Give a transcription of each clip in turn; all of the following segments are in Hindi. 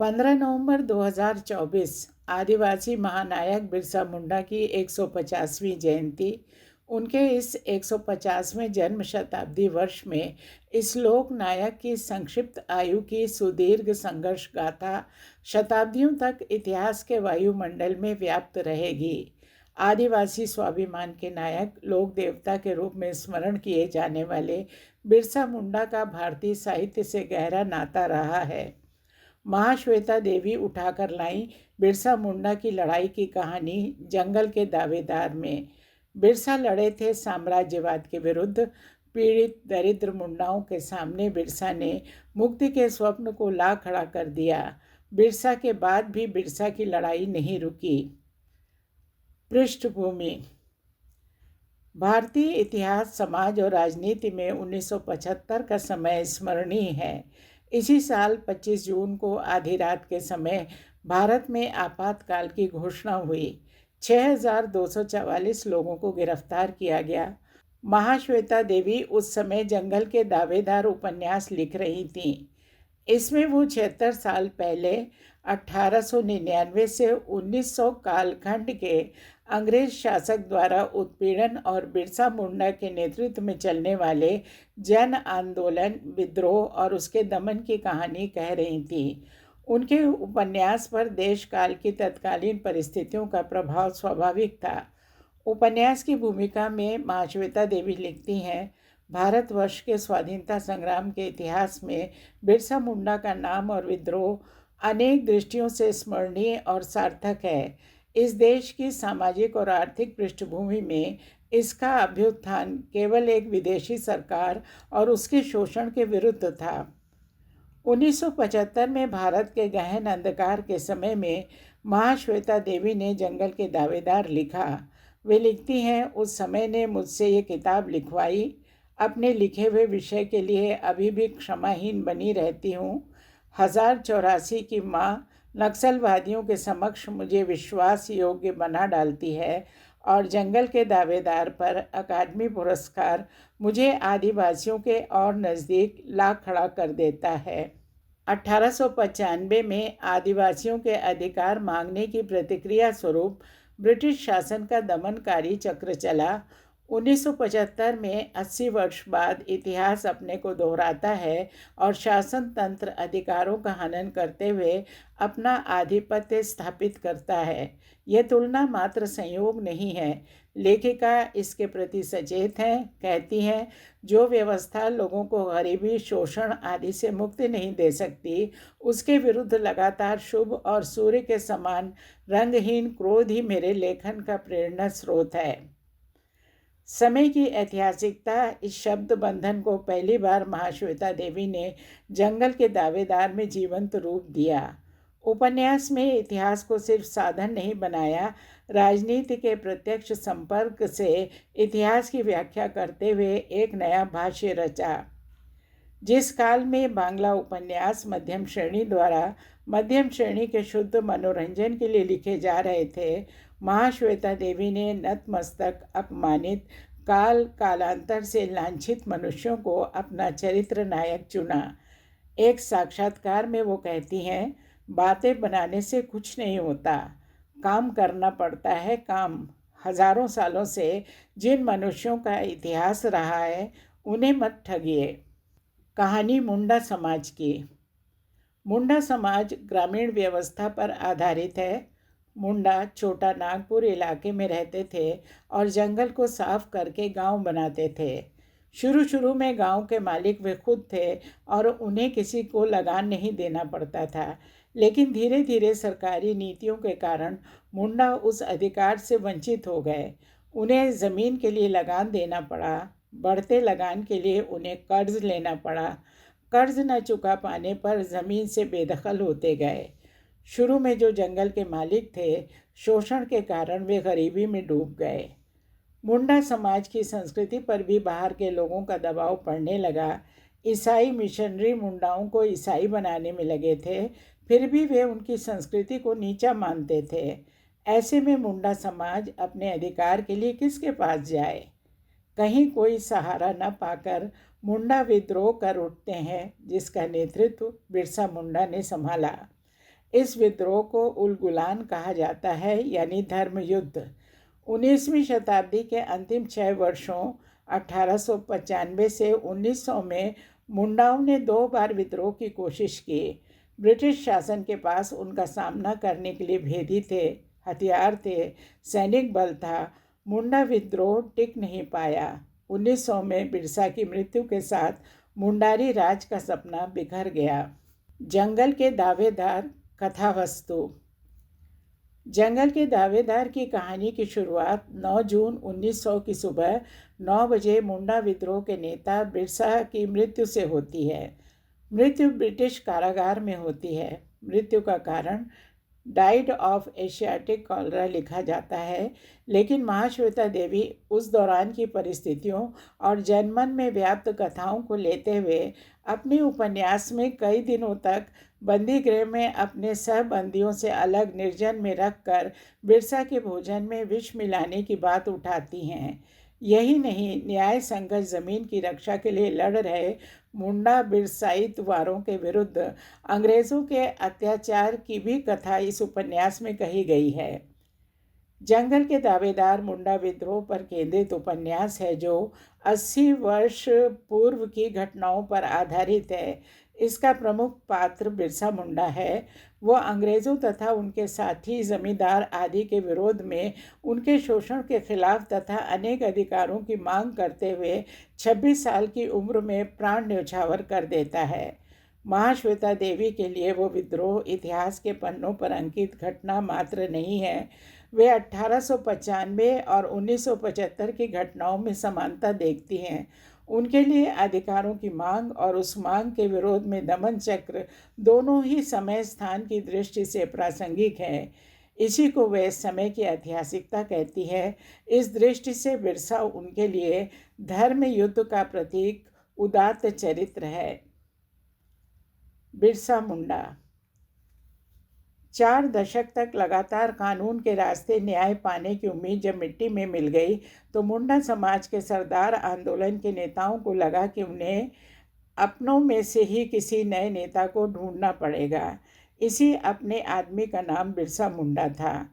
15 नवंबर 2024 आदिवासी महानायक बिरसा मुंडा की 150वीं जयंती। उनके इस 150वें जन्म शताब्दी वर्ष में इस लोक नायक की संक्षिप्त आयु की सुदीर्घ संघर्ष गाथा शताब्दियों तक इतिहास के वायुमंडल में व्याप्त रहेगी। आदिवासी स्वाभिमान के नायक, लोक देवता के रूप में स्मरण किए जाने वाले बिरसा मुंडा का भारतीय साहित्य से गहरा नाता रहा है। महाश्वेता देवी उठाकर लाई बिरसा मुंडा की लड़ाई की कहानी जंगल के दावेदार में। बिरसा लड़े थे साम्राज्यवाद के विरुद्ध। पीड़ित दरिद्र मुंडाओं के सामने बिरसा ने मुक्ति के स्वप्न को ला खड़ा कर दिया। बिरसा के बाद भी बिरसा की लड़ाई नहीं रुकी। पृष्ठभूमि: भारतीय इतिहास, समाज और राजनीति में 1975 का समय स्मरणीय है। इसी साल 25 जून को आधी रात के समय भारत में आपातकाल की घोषणा हुई। 6,244 लोगों को गिरफ्तार किया गया। महाश्वेता देवी उस समय जंगल के दावेदार उपन्यास लिख रही थीं। इसमें वो 76 साल पहले 1899 से 1900 कालखंड के अंग्रेज शासक द्वारा उत्पीड़न और बिरसा मुंडा के नेतृत्व में चलने वाले जन आंदोलन, विद्रोह और उसके दमन की कहानी कह रही थी। उनके उपन्यास पर देश काल की तत्कालीन परिस्थितियों का प्रभाव स्वाभाविक था। उपन्यास की भूमिका में महाश्वेता देवी लिखती हैं, भारतवर्ष के स्वाधीनता संग्राम के इतिहास में बिरसा मुंडा का नाम और विद्रोह अनेक दृष्टियों से स्मरणीय और सार्थक है। इस देश की सामाजिक और आर्थिक पृष्ठभूमि में इसका अभ्युत्थान केवल एक विदेशी सरकार और उसके शोषण के विरुद्ध था। 1975 में भारत के गहन अंधकार के समय में महाश्वेता देवी ने जंगल के दावेदार लिखा। वे लिखती हैं, उस समय ने मुझसे ये किताब लिखवाई। अपने लिखे हुए विषय के लिए अभी भी क्षमाहीन बनी रहती हूँ। 1084 की माँ नक्सलवादियों के समक्ष मुझे विश्वास योग्य बना डालती है और जंगल के दावेदार पर अकादमी पुरस्कार मुझे आदिवासियों के और नज़दीक ला खड़ा कर देता है। 1895 में आदिवासियों के अधिकार मांगने की प्रतिक्रिया स्वरूप ब्रिटिश शासन का दमनकारी चक्र चला। 1975 में 80 वर्ष बाद इतिहास अपने को दोहराता है और शासन तंत्र अधिकारों का हनन करते हुए अपना आधिपत्य स्थापित करता है। यह तुलना मात्र संयोग नहीं है। लेखिका इसके प्रति सचेत हैं। कहती हैं, जो व्यवस्था लोगों को गरीबी, शोषण आदि से मुक्ति नहीं दे सकती, उसके विरुद्ध लगातार शुभ और सूर्य के समान रंगहीन क्रोध ही मेरे लेखन का प्रेरणा स्रोत है। समय की ऐतिहासिकता: इस शब्द बंधन को पहली बार महाश्वेता देवी ने जंगल के दावेदार में जीवंत रूप दिया। उपन्यास में इतिहास को सिर्फ साधन नहीं बनाया, राजनीति के प्रत्यक्ष संपर्क से इतिहास की व्याख्या करते हुए एक नया भाष्य रचा। जिस काल में बांग्ला उपन्यास मध्यम श्रेणी द्वारा मध्यम श्रेणी के शुद्ध मनोरंजन के लिए लिखे जा रहे थे, महाश्वेता देवी ने नतमस्तक, अपमानित, कालांतर से लांछित मनुष्यों को अपना चरित्र नायक चुना। एक साक्षात्कार में वो कहती हैं, बातें बनाने से कुछ नहीं होता, काम करना पड़ता है। काम हजारों सालों से जिन मनुष्यों का इतिहास रहा है, उन्हें मत ठगिए। कहानी मुंडा समाज की। मुंडा समाज ग्रामीण व्यवस्था पर आधारित है। मुंडा छोटा नागपुर इलाके में रहते थे और जंगल को साफ करके गांव बनाते थे। शुरू में गांव के मालिक वे खुद थे और उन्हें किसी को लगान नहीं देना पड़ता था। लेकिन धीरे धीरे सरकारी नीतियों के कारण मुंडा उस अधिकार से वंचित हो गए। उन्हें ज़मीन के लिए लगान देना पड़ा। बढ़ते लगान के लिए उन्हें कर्ज लेना पड़ा। कर्ज न चुका पाने पर ज़मीन से बेदखल होते गए। शुरू में जो जंगल के मालिक थे, शोषण के कारण वे गरीबी में डूब गए। मुंडा समाज की संस्कृति पर भी बाहर के लोगों का दबाव पड़ने लगा। ईसाई मिशनरी मुंडाओं को ईसाई बनाने में लगे थे, फिर भी वे उनकी संस्कृति को नीचा मानते थे। ऐसे में मुंडा समाज अपने अधिकार के लिए किसके पास जाए? कहीं कोई सहारा न पाकर मुंडा विद्रोह कर उठते हैं, जिसका नेतृत्व बिरसा मुंडा ने संभाला। इस विद्रोह को उलगुलान कहा जाता है, यानी धर्म युद्ध। 19वीं शताब्दी के अंतिम 6 वर्षों 1895 से 1900 में मुंडाओं ने 2 बार विद्रोह की कोशिश की। ब्रिटिश शासन के पास उनका सामना करने के लिए भेदी थे, हथियार थे, सैनिक बल था। मुंडा विद्रोह टिक नहीं पाया। 1900 में बिरसा की मृत्यु के साथ मुंडारी राज का सपना बिखर गया। जंगल के दावेदार कथावस्तु। जंगल के दावेदार की कहानी की शुरुआत 9 जून 1900 की सुबह 9 बजे मुंडा विद्रोह के नेता बिरसा की मृत्यु से होती है। मृत्यु ब्रिटिश कारागार में होती है। मृत्यु का कारण डाइड ऑफ एशियाटिक कॉलरा लिखा जाता है, लेकिन महाश्वेता देवी उस दौरान की परिस्थितियों और जनमन में व्याप्त कथाओं को लेते हुए अपने उपन्यास में कई दिनों तक बंदी गृह में अपने सहबंदियों से अलग निर्जन में रखकर बिरसा के भोजन में विष मिलाने की बात उठाती हैं। यही नहीं, न्याय संघर्ष जमीन की रक्षा के लिए लड़ रहे मुंडा बिरसाइतवारों के विरुद्ध अंग्रेजों के अत्याचार की भी कथा इस उपन्यास में कही गई है। जंगल के दावेदार मुंडा विद्रोह पर केंद्रित उपन्यास है, जो 80 वर्ष पूर्व की घटनाओं पर आधारित है। इसका प्रमुख पात्र बिरसा मुंडा है। वो अंग्रेज़ों तथा उनके साथी जमींदार आदि के विरोध में, उनके शोषण के खिलाफ तथा अनेक अधिकारों की मांग करते हुए 26 साल की उम्र में प्राण न्यौछावर कर देता है। महाश्वेता देवी के लिए वो विद्रोह इतिहास के पन्नों पर अंकित घटना मात्र नहीं है। वे 1895 और 1975 की घटनाओं में समानता देखती हैं। उनके लिए अधिकारों की मांग और उस मांग के विरोध में दमन चक्र दोनों ही समय स्थान की दृष्टि से प्रासंगिक है। इसी को वे समय की ऐतिहासिकता कहती है। इस दृष्टि से बिरसा उनके लिए धर्म युद्ध का प्रतीक, उदात्त चरित्र है। बिरसा मुंडा 4 दशक तक लगातार कानून के रास्ते न्याय पाने की उम्मीद जब मिट्टी में मिल गई, तो मुंडा समाज के सरदार आंदोलन के नेताओं को लगा कि उन्हें अपनों में से ही किसी नए नेता को ढूंढना पड़ेगा। इसी अपने आदमी का नाम बिरसा मुंडा था।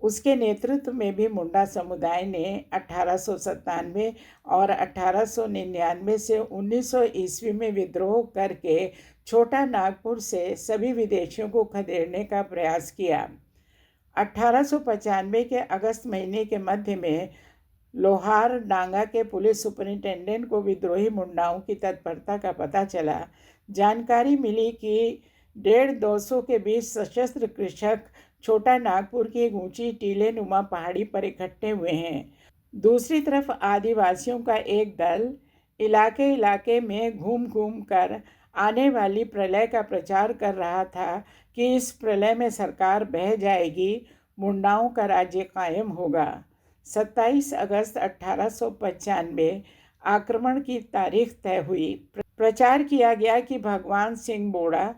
उसके नेतृत्व में भी मुंडा समुदाय ने 1897 और 1899 से 1900 ईस्वी में विद्रोह करके छोटा नागपुर से सभी विदेशियों को खदेड़ने का प्रयास किया। 1895 के अगस्त महीने के मध्य में लोहार डांगा के पुलिस सुपरिंटेंडेंट को विद्रोही मुंडाओं की तत्परता का पता चला। जानकारी मिली कि 150-200 के बीच सशस्त्र कृषक छोटा नागपुर की एक ऊंची टीले नुमा पहाड़ी पर इकट्ठे हुए हैं। दूसरी तरफ आदिवासियों का एक दल इलाके इलाके में घूम घूम कर आने वाली प्रलय का प्रचार कर रहा था कि इस प्रलय में सरकार बह जाएगी, मुंडाओं का राज्य कायम होगा। 27 अगस्त 1895 आक्रमण की तारीख तय हुई। प्रचार किया गया कि भगवान सिंह बोड़ा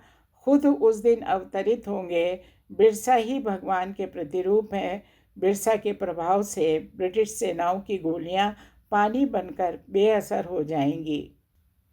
खुद उस दिन अवतरित होंगे। बिरसा ही भगवान के प्रतिरूप हैं। बिरसा के प्रभाव से ब्रिटिश सेनाओं की गोलियां पानी बनकर बेअसर हो जाएंगी।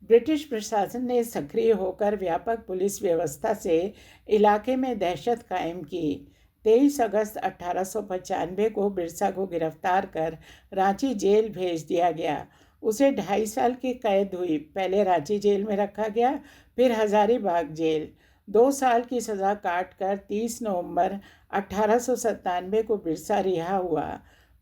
ब्रिटिश प्रशासन ने सक्रिय होकर व्यापक पुलिस व्यवस्था से इलाके में दहशत कायम की। 23 अगस्त 1895 को बिरसा को गिरफ्तार कर रांची जेल भेज दिया गया। उसे 2.5 साल की कैद हुई। पहले रांची जेल में रखा गया, फिर हजारीबाग जेल। 2 साल की सज़ा काट कर 30 नवंबर 1897 को बिरसा रिहा हुआ।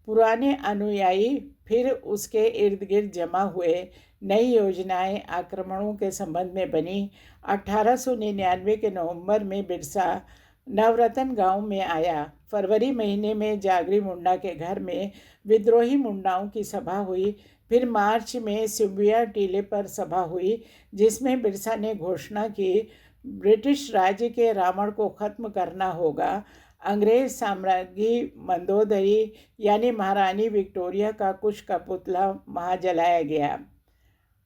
पुराने अनुयायी फिर उसके इर्द गिर्द जमा हुए। नई योजनाएं आक्रमणों के संबंध में बनी। 1899 के नवंबर में बिरसा नवरतन गांव में आया। फरवरी महीने में जागरी मुंडा के घर में विद्रोही मुंडाओं की सभा हुई। फिर मार्च में सिबुया टीले पर सभा हुई, जिसमें बिरसा ने घोषणा की ब्रिटिश राज्य के रावण को खत्म करना होगा। अंग्रेज साम्राज्ञी मंदोदरी यानी महारानी विक्टोरिया का कुश का पुतला वहाँ जलाया गया।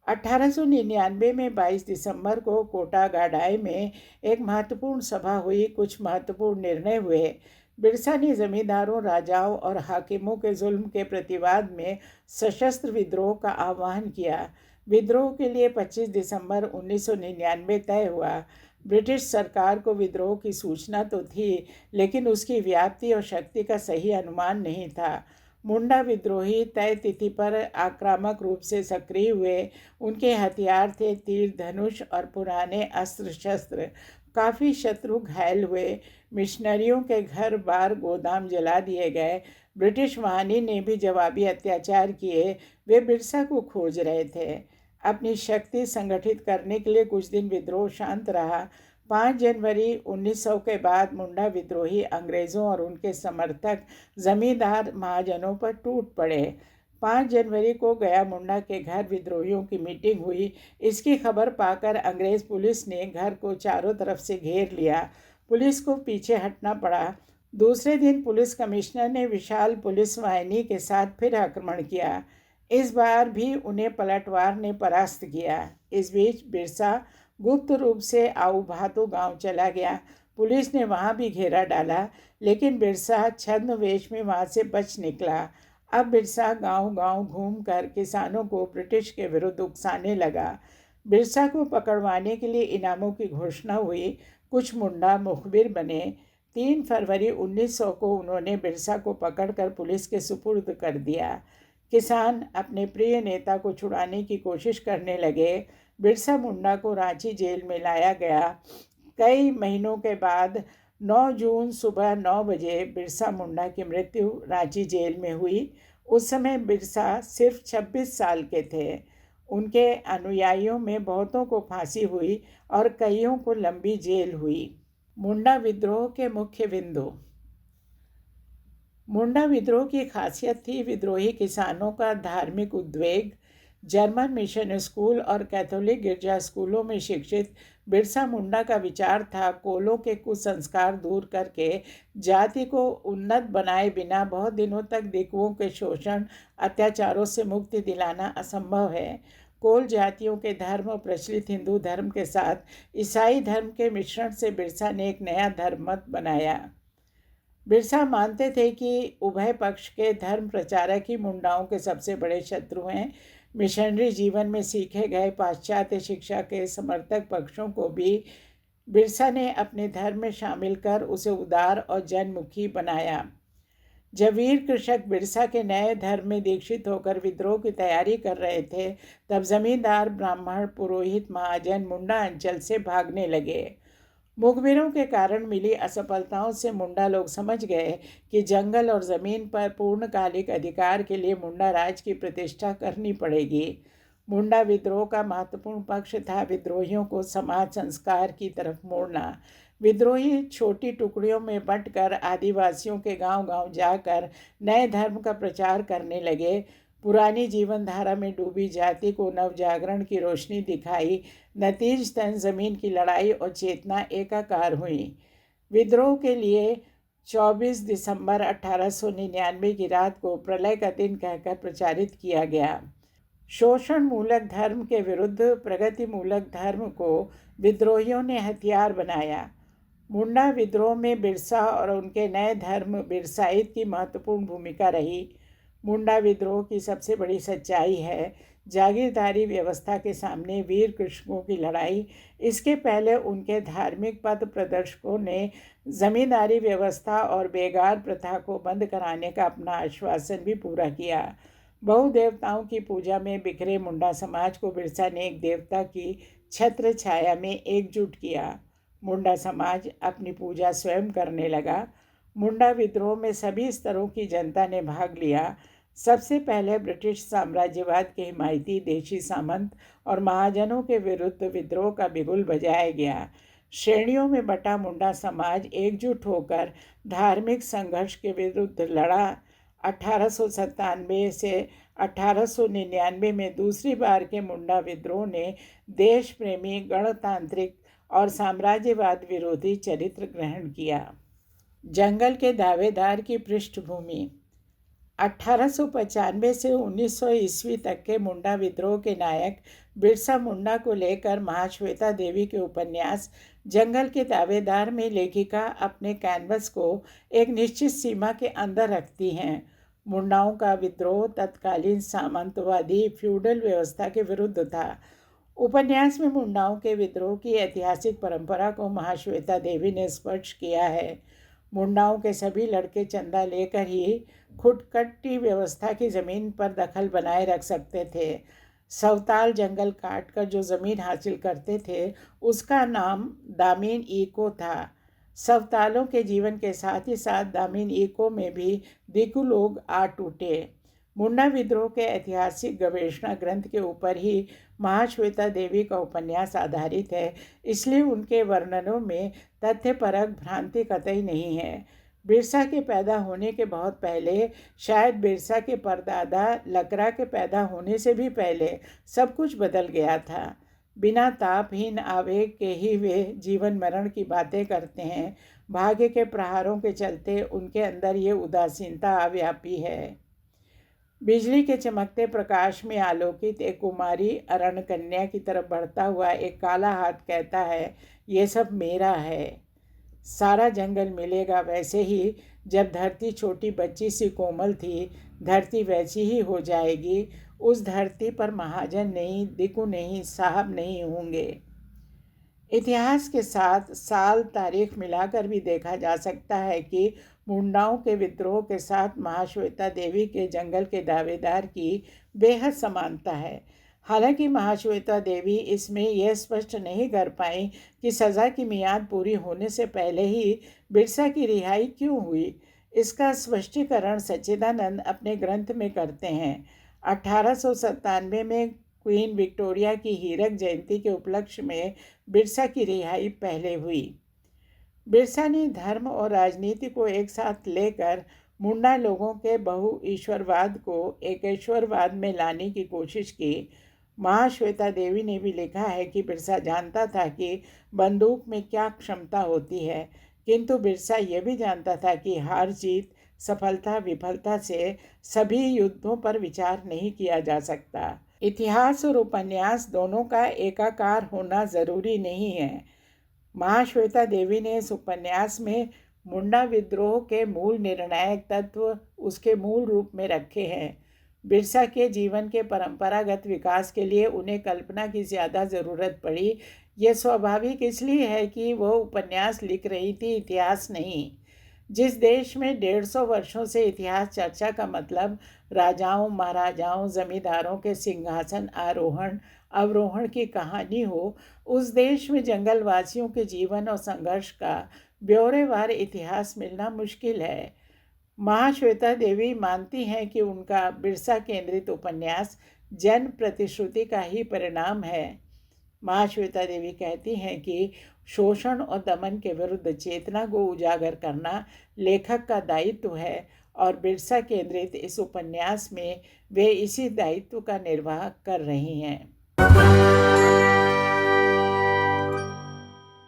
1899 में 22 दिसंबर को कोटागाडाई में एक महत्वपूर्ण सभा हुई। कुछ महत्वपूर्ण निर्णय हुए। बिरसा ने जमींदारों, राजाओं और हाकिमों के जुल्म के प्रतिवाद में सशस्त्र विद्रोह का आह्वान किया। विद्रोह के लिए 25 दिसंबर 1999 तय हुआ। ब्रिटिश सरकार को विद्रोह की सूचना तो थी, लेकिन उसकी व्याप्ति और शक्ति का सही अनुमान नहीं था। मुंडा विद्रोही तय तिथि पर आक्रामक रूप से सक्रिय हुए। उनके हथियार थे तीर धनुष और पुराने अस्त्र शस्त्र। काफ़ी शत्रु घायल हुए। मिशनरियों के घर बार गोदाम जला दिए गए। ब्रिटिश वाहिनी ने भी जवाबी अत्याचार किए। वे बिरसा को खोज रहे थे। अपनी शक्ति संगठित करने के लिए कुछ दिन विद्रोह शांत रहा। 5 जनवरी 1900 के बाद मुंडा विद्रोही अंग्रेज़ों और उनके समर्थक जमींदार महाजनों पर टूट पड़े। 5 जनवरी को गया मुंडा के घर विद्रोहियों की मीटिंग हुई। इसकी खबर पाकर अंग्रेज़ पुलिस ने घर को चारों तरफ से घेर लिया। पुलिस को पीछे हटना पड़ा। दूसरे दिन पुलिस कमिश्नर ने विशाल पुलिस वाहिनी के साथ फिर आक्रमण किया। इस बार भी उन्हें पलटवार ने परास्त किया। इस बीच बिरसा गुप्त रूप से आऊ भातु गांव चला गया। पुलिस ने वहां भी घेरा डाला, लेकिन बिरसा छद्मवेश में वहां से बच निकला। अब बिरसा गांव-गांव घूमकर किसानों को ब्रिटिश के विरुद्ध उकसाने लगा। बिरसा को पकड़वाने के लिए इनामों की घोषणा हुई। कुछ मुंडा मुखबिर बने। 3 फरवरी 1900 को उन्होंने बिरसा को पकड़कर पुलिस के सुपुर्द कर दिया। किसान अपने प्रिय नेता को छुड़ाने की कोशिश करने लगे। बिरसा मुंडा को रांची जेल में लाया गया। कई महीनों के बाद 9 जून सुबह 9 बजे बिरसा मुंडा की मृत्यु रांची जेल में हुई। उस समय बिरसा सिर्फ 26 साल के थे। उनके अनुयायियों में बहुतों को फांसी हुई और कईयों को लंबी जेल हुई। मुंडा विद्रोह के मुख्य बिंदु। मुंडा विद्रोह की खासियत थी विद्रोही किसानों का धार्मिक उद्वेग। जर्मन मिशन स्कूल और कैथोलिक गिरजा स्कूलों में शिक्षित बिरसा मुंडा का विचार था कोलों के कुसंस्कार दूर करके जाति को उन्नत बनाए बिना बहुत दिनों तक दिकुओं के शोषण अत्याचारों से मुक्ति दिलाना असंभव है। कोल जातियों के धर्म और प्रचलित हिंदू धर्म के साथ ईसाई धर्म के मिश्रण से बिरसा ने एक नया धर्म मत बनाया। बिरसा मानते थे कि उभय पक्ष के धर्म प्रचारक ही मुंडाओं के सबसे बड़े शत्रु हैं। मिशनरी जीवन में सीखे गए पाश्चात्य शिक्षा के समर्थक पक्षों को भी बिरसा ने अपने धर्म में शामिल कर उसे उदार और जनमुखी बनाया। जब वीर कृषक बिरसा के नए धर्म में दीक्षित होकर विद्रोह की तैयारी कर रहे थे, तब जमींदार ब्राह्मण पुरोहित महाजन मुंडा अंचल से भागने लगे। मुखबिरों के कारण मिली असफलताओं से मुंडा लोग समझ गए कि जंगल और ज़मीन पर पूर्णकालिक अधिकार के लिए मुंडा राज की प्रतिष्ठा करनी पड़ेगी। मुंडा विद्रोह का महत्वपूर्ण पक्ष था विद्रोहियों को समाज संस्कार की तरफ मोड़ना। विद्रोही छोटी टुकड़ियों में बंटकर आदिवासियों के गांव-गांव जाकर नए धर्म का प्रचार करने लगे। पुरानी जीवन धारा में डूबी जाति को नवजागरण की रोशनी दिखाई। नतीजतन ज़मीन की लड़ाई और चेतना एकाकार हुई। विद्रोह के लिए 24 दिसंबर 1899 की रात को प्रलय का दिन कहकर प्रचारित किया गया। शोषण मूलक धर्म के विरुद्ध प्रगति मूलक धर्म को विद्रोहियों ने हथियार बनाया। मुंडा विद्रोह में बिरसा और उनके नए धर्म बिरसाइत की महत्वपूर्ण भूमिका रही। मुंडा विद्रोह की सबसे बड़ी सच्चाई है जागीरदारी व्यवस्था के सामने वीर कृषकों की लड़ाई। इसके पहले उनके धार्मिक पथ प्रदर्शकों ने जमींदारी व्यवस्था और बेगार प्रथा को बंद कराने का अपना आश्वासन भी पूरा किया। बहुदेवताओं की पूजा में बिखरे मुंडा समाज को बिरसा ने एक देवता की छत्र छाया में एकजुट किया। मुंडा समाज अपनी पूजा स्वयं करने लगा। मुंडा विद्रोह में सभी स्तरों की जनता ने भाग लिया। सबसे पहले ब्रिटिश साम्राज्यवाद के हिमायती देशी सामंत और महाजनों के विरुद्ध विद्रोह का बिगुल बजाया गया। श्रेणियों में बटा मुंडा समाज एकजुट होकर धार्मिक संघर्ष के विरुद्ध लड़ा। 1897 से 1899 में दूसरी बार के मुंडा विद्रोह ने देश प्रेमी गणतांत्रिक और साम्राज्यवाद विरोधी चरित्र ग्रहण किया। जंगल के दावेदार की पृष्ठभूमि। 1895 से 1900 ईस्वी तक के मुंडा विद्रोह के नायक बिरसा मुंडा को लेकर महाश्वेता देवी के उपन्यास जंगल के दावेदार में लेखिका अपने कैनवस को एक निश्चित सीमा के अंदर रखती हैं। मुंडाओं का विद्रोह तत्कालीन सामंतवादी फ्यूडल व्यवस्था के विरुद्ध था। उपन्यास में मुंडाओं के विद्रोह की ऐतिहासिक परंपरा को महाश्वेता देवी ने स्पष्ट किया है। मुंडाओं के सभी लड़के चंदा लेकर ही खुटकटी व्यवस्था की ज़मीन पर दखल बनाए रख सकते थे। सवताल जंगल काटकर जो ज़मीन हासिल करते थे उसका नाम दामिन ईको था। सवतालों के जीवन के साथ ही साथ दामिन ईको में भी दिकु लोग आ टूटे। मुंडा विद्रोह के ऐतिहासिक गवेषणा ग्रंथ के ऊपर ही महाश्वेता देवी का उपन्यास आधारित है, इसलिए उनके वर्णनों में तथ्यपरक भ्रांति कतई नहीं है। बिरसा के पैदा होने के बहुत पहले, शायद बिरसा के परदादा लकड़ा के पैदा होने से भी पहले सब कुछ बदल गया था। बिना तापहीन आवेग के ही वे जीवन मरण की बातें करते हैं। भाग्य के प्रहारों के चलते उनके अंदर ये उदासीनता अव्यापी है। बिजली के चमकते प्रकाश में आलोकित एक कुमारी अरण्य कन्या की तरफ बढ़ता हुआ एक काला हाथ कहता है, ये सब मेरा है। सारा जंगल मिलेगा। वैसे ही जब धरती छोटी बच्ची सी कोमल थी, धरती वैसी ही हो जाएगी। उस धरती पर महाजन नहीं, दिकु नहीं, साहब नहीं होंगे। इतिहास के साथ साल तारीख मिलाकर भी देखा जा सकता है कि मुंडाओं के विद्रोह के साथ महाश्वेता देवी के जंगल के दावेदार की बेहद समानता है। हालांकि महाश्वेता देवी इसमें यह स्पष्ट नहीं कर पाई कि सज़ा की मियाद पूरी होने से पहले ही बिरसा की रिहाई क्यों हुई। इसका स्पष्टीकरण सच्चिदानंद अपने ग्रंथ में करते हैं। 1897 में क्वीन विक्टोरिया की हीरक जयंती के उपलक्ष्य में बिरसा की रिहाई पहले हुई। बिरसा ने धर्म और राजनीति को एक साथ लेकर मुंडा लोगों के बहु ईश्वरवाद को एकेश्वरवाद में लाने की कोशिश की। महाश्वेता देवी ने भी लिखा है कि बिरसा जानता था कि बंदूक में क्या क्षमता होती है, किंतु बिरसा यह भी जानता था कि हार जीत, सफलता विफलता से सभी युद्धों पर विचार नहीं किया जा सकता। इतिहास और उपन्यास दोनों का एकाकार होना जरूरी नहीं है। महाश्वेता देवी ने इस उपन्यास में मुंडा विद्रोह के मूल निर्णायक तत्व उसके मूल रूप में रखे हैं। बिरसा के जीवन के परंपरागत विकास के लिए उन्हें कल्पना की ज़्यादा ज़रूरत पड़ी। यह स्वाभाविक इसलिए है कि वह उपन्यास लिख रही थी, इतिहास नहीं। जिस देश में 150 वर्षों से इतिहास चर्चा का मतलब राजाओं, महाराजाओं, जमींदारों के सिंहासन आरोहण अवरोहण की कहानी हो, उस देश में जंगलवासियों के जीवन और संघर्ष का ब्यौरेवार इतिहास मिलना मुश्किल है। महाश्वेता देवी मानती हैं कि उनका बिरसा केंद्रित उपन्यास जन प्रतिश्रुति का ही परिणाम है। महाश्वेता देवी कहती हैं कि शोषण और दमन के विरुद्ध चेतना को उजागर करना लेखक का दायित्व है और बिरसा केंद्रित इस उपन्यास में वे इसी दायित्व का निर्वाह कर रही हैं।